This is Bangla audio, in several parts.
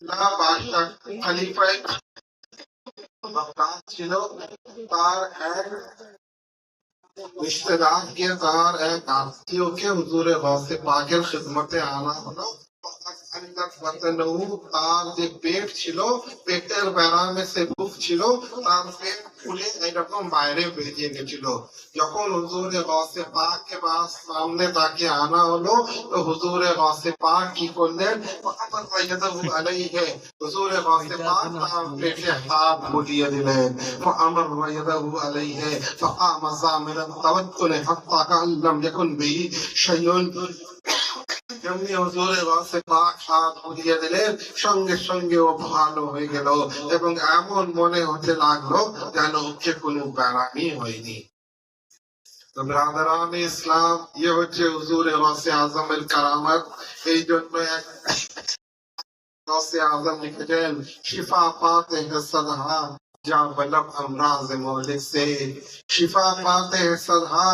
বাদশাহ খলিফায়ে বাগদাদ ছিল, তার এক রিশতেদারকে, তার এক আত্মীয়কে হুজুরে গাউসে পাকের খিদমতে আনা হলো। তার যে পেট ছিল, পেটের ব্যারামে সে বুক ছিল, তার পেট ফুলে এইরকম বাইরে বেরিয়ে গেছিল। যখন হুজুরে গাউসে পাককে সামনে তাকে আনা হলো, তো হুজুরে গাউসে পাক কি করলেন? হুজুরে গাউসে পাক তার পেটে হাত বুলিয়ে দিলেন। فأمر يده عليه فقام زاملا توكل حتى كأن لم يكن به شيء। যেমনি হুজুরে গাউসে পাক হাত বুলিয়ে দিলেন, সঙ্গে সঙ্গে ও ভালো হয়ে গেল এবং এমন মনে হতে লাগলো যেন ওকে কোনো ব্যারামই হয়নি। তো ব্রাদারান ইসলাম, ইয়ে হচ্ছে হুজুরে গাউসে আজমের কারামত। এই জন্য এক গাউসে আজম লিখেছেন, শিফা পাতে है सदहा जा बलब अमराज मौलिक से, शिफा पाते हैं सदहा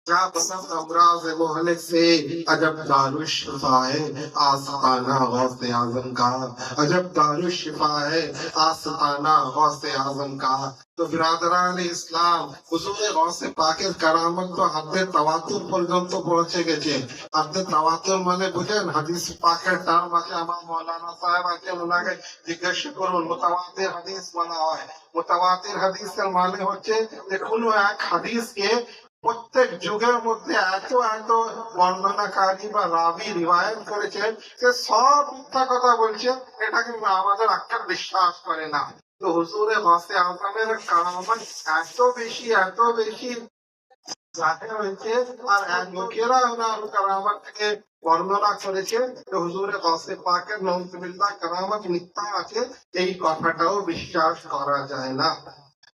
जा बलब अमराज मोहलिक से। अजब दारुश शिफा है आस्ताना गौसे आजम का, अजब दारुश शिफा है आस्ताना गौसे आजम का। তো বিরাদরান ইসলাম, হুজুরে গাউসে পাকের কারামত তো হাতে তাওয়াতুর পর্যন্ত পৌঁছে গেছে। হাতে তাওয়াতুর মানে বুঝেন? হাদিস পাকের টার্ম আছে, আমার মৌলানা সাহেব আছে, ওনাকে জিজ্ঞেস করুন। মুতাওয়াতির হাদিস বলা হয়। মুতাওয়াতির হাদিসের মানে হচ্ছে যে কোনো এক হাদিসকে প্রত্যেক যুগের মধ্যে এত এত বর্ণনাকারী বা রাবি রিওয়ায়াত করেছেন যে সব মিথ্যা কথা বলছে, এটা কিন্তু আমাদের আক্কার বিশ্বাস করে না। তো হুজুরে গাউসে আজমের কারামত এত বেশি জাহির হয়েছে, আর লোকেরা ওনার কারামত থেকে বর্ণনা করেছে যে হুজুরে গাউসে পাকের নওজুবিল্লাহ কারামত মিথ্যা আছে, এই কথাটাও বিশ্বাস করা যায় না।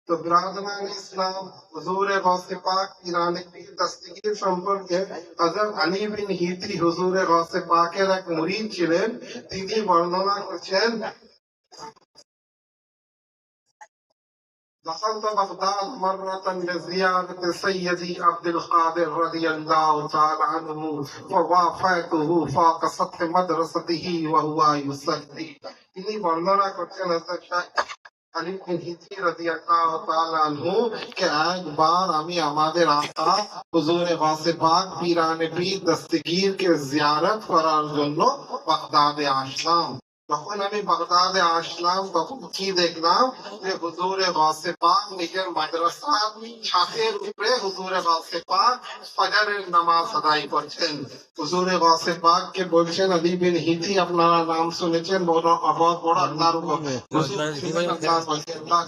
তো বিরাদরান ইসলাম, হুজুরে গাউসে পাক পিরানে পীর দস্তগীর সম্পর্কে হযরত আলী বিন হিতি হুজুরে গাউসে পাকের এক মুরিদ ছিলেন। তিনি বর্ণনা করছেন, دخلت بغداد مرة لزيارة سيدي عبد القادر رضي الله تعالى عنه فوافيته فوق سطح مدرسته وهو يصلي। তিনি বর্ণনা করছেন আলী বিন হিতি রাদিয়াল্লাহু তাআলা আনহু কে একবার আমি আমাদের আকা হুজুরে গাউসে পাক পিরানে পীর দস্তগীর কে জিয়ারত করার জন্য বাগদাদে আসলাম। যখন আমি বাগদাদে আসলাম তখন কি দেখলাম যে হুজুরে গাউসে পাক নিজের মাদ্রাসার ছাদের উপরে হুজুরে গাউসে পাক ফজরের নামাজ আদায় করছেন। হুজুরে গাউসে পাক কে বলছেন, আলী বিন হিতি আপনারা নাম শুনেছেন, বড় বড় আল্লাহর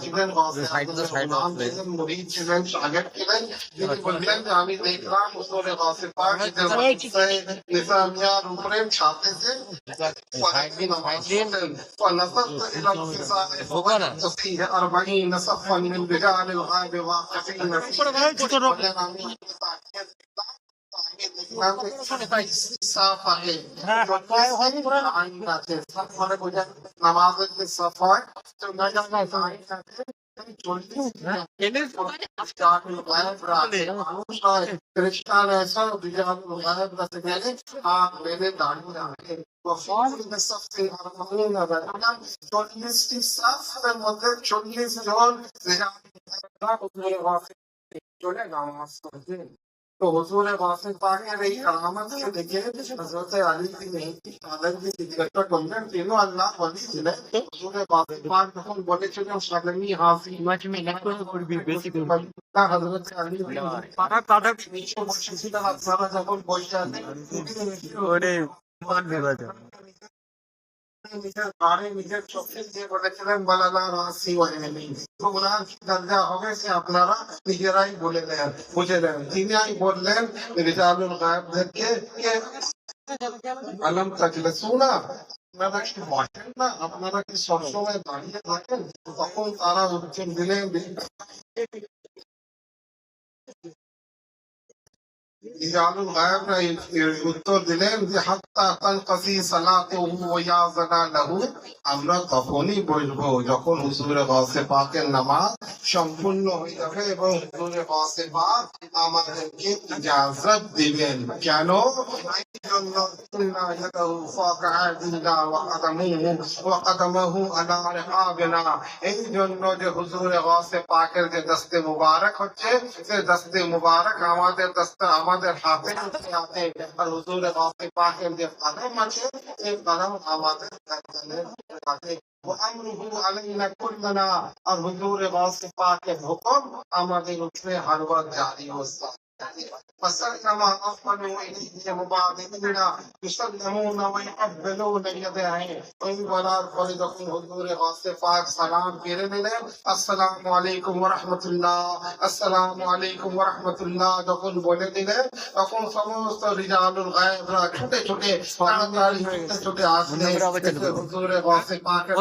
ছিলেন, মুরিদ ছিলেন, শাগির্দ ছিলেন। তিনি বললেন যে আমি দেখলাম হুজুরে গাউসে পাক নিজামিয়ার উপরে ছাদেতে فنظرت إلى الفضاء فوجدت فيه 40 صفا من رجال الغاب واقفين নামাজের যে সাফা খ্রিস্টান ऐसा बिजान गायब रख गए आप मेरे दाढ़ी रखे وفار الصف 40 رجلا 40টি সাফের মধ্যে 40 জন চলে নামাজ পড়তেন। তো হুজুরে গাউসে পাকের এই কারামতকে দেখে হযরত আলী বিন হিতি তাদেরকে জিজ্ঞাসা করলেন, তিনিও আল্লাহ ওয়ালি ছিলেন। হুজুরে গাউসে পাক যখন বলেছিলেন সালামি হাফি করবি বেশি করবি, তা হযরত আলী বিন হিতি তাদের নিচে বসেছিলেন, আপনারা যখন বসে আছেন ওরে মান বিভাজন নিজের ঘরে নিজের চোখে দিয়ে বলেছিলেন বালালা রাসি ওয়াইনি। তো ওনার দরজা হবে সে আপনারা নিজেরাই বলে নেন, বুঝে নেন। তিনি বললেন রিজালুল গায়বদেরকে কে আলম তাজলিসু না, আপনারা কি বসেন না, আপনারা কি সবসময় দাঁড়িয়ে থাকেন? তখন তারা উত্তর দিলেন রিজালুল গায়বরা এর উত্তর দিলেন যে হাত্তা তানকাসি সালাতুহু ওয়া ইয়াযানা লাহু, আমরা তখনই বলবো যখন হুজুরে গাউসে পাকের নামাজ সম্পূর্ণ হয়ে যাবে এবং হুজুরে গাউসে পাক আমাদেরকে ইজাজত দিবেন। কেন? এই জন্য ইন্না ইয়াদাহু ফাকা আদিনা ওয়া কাদামাহু আলা রিকাবিনা, এই জন্য যে হুজুরে গাউসে পাকের যে দস্তে মুবারক হচ্ছে, সে দস্তে মুবারক আমাদের দস্তে আমাদের হাতে আছে, আর হুজুরে গাউসে পাকের যে কদম আছে, এই কদম আমাদের গর্দনের আছে। আমরুহু আলাইনা কুল্লানা, আর হুজুরে গাউসে পাকের হুকুম আমাদের উপরে হর ওয়াক্ত জারি ও সারি। فسلم أقبلوا إليه مبادرين يسلمون ويقبلون يديه, ওই বলার পরে যখন হুজুরে গাউসে পাক সালাম ফিরে নিলেন, আসসালামু আলাইকুম ওয়া রাহমাতুল্লাহ, আসসালামু আলাইকুম ওয়া রাহমাতুল্লাহ যখন বলে দিলেন, তখন সমস্ত রিজালুল গায়বরা ছুটে ছুটে তাড়াতাড়ি ছুটে ছুটে আসলেন হুজুরে গাউসে পাকের